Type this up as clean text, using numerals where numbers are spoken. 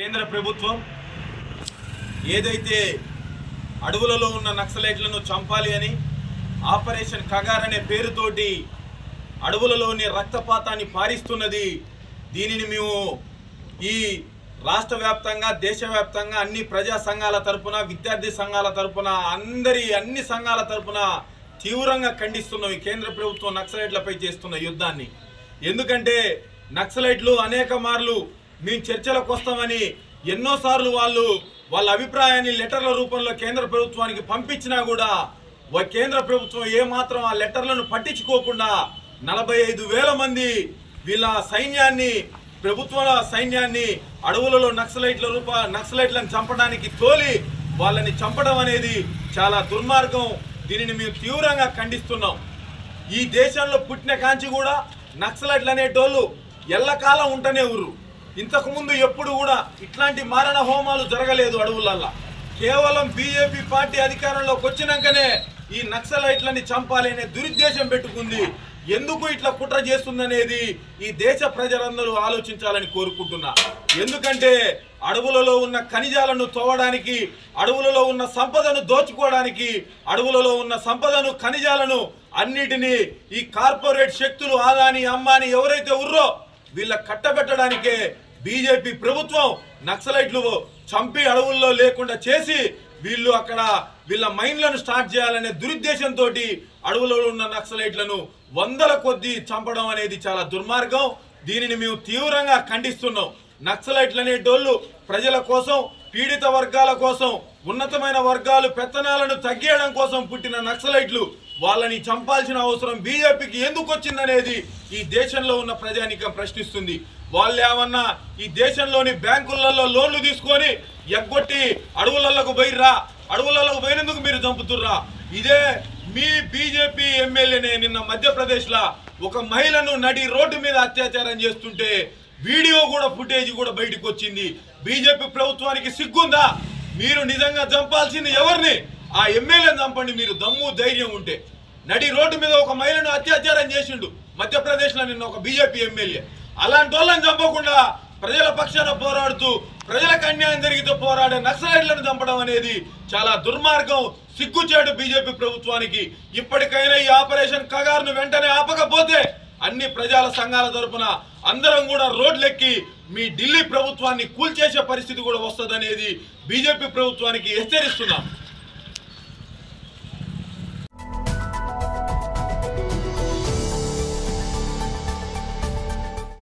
కేంద్ర ప్రభుత్వం ఏదైతే అడవులలో ఉన్న నక్సలైట్లను చంపాలి అని ఆపరేషన్ కగార్ అనే పేరుతోటి అడవులలోని రక్తపాతాన్ని పారిస్తున్నది. దీనిని మేము ఈ రాష్ట్ర వ్యాప్తంగా దేశవ్యాప్తంగా అన్ని ప్రజా సంఘాల తరపున విద్యార్థి సంఘాల తరపున అన్ని సంఘాల తరపున తీవ్రంగా ఖండిస్తున్నాం. ఈ కేంద్ర ప్రభుత్వం నక్సలైట్లపై చేస్తున్న యుద్ధాన్ని. ఎందుకంటే నక్సలైట్లు అనేక మార్లు మేము చర్చలకు వస్తామని ఎన్నోసార్లు వాళ్ళ అభిప్రాయాన్ని లెటర్ల రూపంలో కేంద్ర ప్రభుత్వానికి పంపించినా కూడా కేంద్ర ప్రభుత్వం ఏమాత్రం ఆ లెటర్లను పట్టించుకోకుండా 45,000 మంది వీళ్ళ సైన్యాన్ని ప్రభుత్వ సైన్యాన్ని అడవులలో నక్సలైట్లను చంపడానికి తోలి వాళ్ళని చంపడం అనేది చాలా దుర్మార్గం. దీనిని మేము తీవ్రంగా ఖండిస్తున్నాం. ఈ దేశంలో పుట్టిన కాంచి కూడా నక్సలైట్లు అనేటోళ్ళు ఎల్లకాలం ఉంటనే ఊరు. ఇంతకుముందు ఎప్పుడు కూడా ఇట్లాంటి మారణ హోమాలు జరగలేదు అడవులల్లా. కేవలం బీజేపీ పార్టీ అధికారంలోకి వచ్చినాకనే ఈ నక్సలైట్లని చంపాలి అనే దురుద్దేశం పెట్టుకుంది. ఎందుకు ఇట్లా కుట్ర చేస్తుందనేది ఈ దేశ ప్రజలందరూ ఆలోచించాలని కోరుకుంటున్నా. ఎందుకంటే అడవులలో ఉన్న ఖనిజాలను తవ్వడానికి, అడవులలో ఉన్న సంపదను దోచుకోవడానికి, అడవులలో ఉన్న సంపదను ఖనిజాలను అన్నిటినీ ఈ కార్పొరేట్ శక్తులు అదానీ అంబానీ ఎవరైతే ఉర్రో వీళ్ళ కట్టబెట్టడానికే బీజేపీ ప్రభుత్వం నక్సలైట్లు చంపి అడవుల్లో లేకుండా చేసి వీళ్ళ మైన్లను స్టార్ట్ చేయాలనే దురుద్దేశంతో అడవులలో ఉన్న నక్సలైట్లను వందల కొద్దీ చంపడం అనేది చాలా దుర్మార్గం. దీనిని మేము తీవ్రంగా ఖండిస్తున్నాం. నక్సలైట్లు అనేటోళ్ళు ప్రజల కోసం, పీడిత వర్గాల కోసం, ఉన్నతమైన వర్గాలు పెత్తనాలను తగ్గియడం కోసం పుట్టిన నక్సలైట్లు. వాళ్ళని చంపాల్సిన అవసరం బీజేపీకి ఎందుకు వచ్చిందనేది ఈ దేశంలో ఉన్న ప్రజానీకం ప్రశ్నిస్తుంది. వాళ్ళు ఏమన్నా ఈ దేశంలోని బ్యాంకులలో లోన్లు తీసుకొని ఎగ్గొట్టి అడవులకు పోయినందుకు మీరు చంపుతుర్రా? ఇదే మీ బీజేపీ ఎమ్మెల్యేనే నిన్న మధ్యప్రదేశ్లో ఒక మహిళను నడి రోడ్డు మీద అత్యాచారం చేస్తుంటే వీడియో కూడా ఫుటేజ్ కూడా బయటకు వచ్చింది. బీజేపీ ప్రభుత్వానికి సిగ్గుందా? మీరు నిజంగా చంపాల్సింది ఎవరిని? ఆ ఎమ్మెల్యేని చంపండి మీరు దమ్ము ధైర్యం ఉంటే. నడి రోడ్డు మీద ఒక మహిళను అత్యాచారం చేసిండు మధ్యప్రదేశ్లో నిన్న ఒక బీజేపీ ఎమ్మెల్యే. అలాంటి వాళ్ళని చంపకుండా ప్రజల పక్షాన పోరాడుతూ ప్రజలకు అన్యాయం జరిగితే పోరాడే నక్సలైట్లను చంపడం అనేది చాలా దుర్మార్గం. సిగ్గుచేటు బీజేపీ ప్రభుత్వానికి. ఇప్పటికైనా ఈ ఆపరేషన్ కగార్ను వెంటనే ఆపకపోతే అన్ని ప్రజల సంఘాల తరపున అందరం కూడా రోడ్లెక్కి మీ ఢిల్లీ ప్రభుత్వాన్ని కూల్చేసే పరిస్థితి కూడా వస్తుందనేది బీజేపీ ప్రభుత్వానికి హెచ్చరిస్తున్నాం.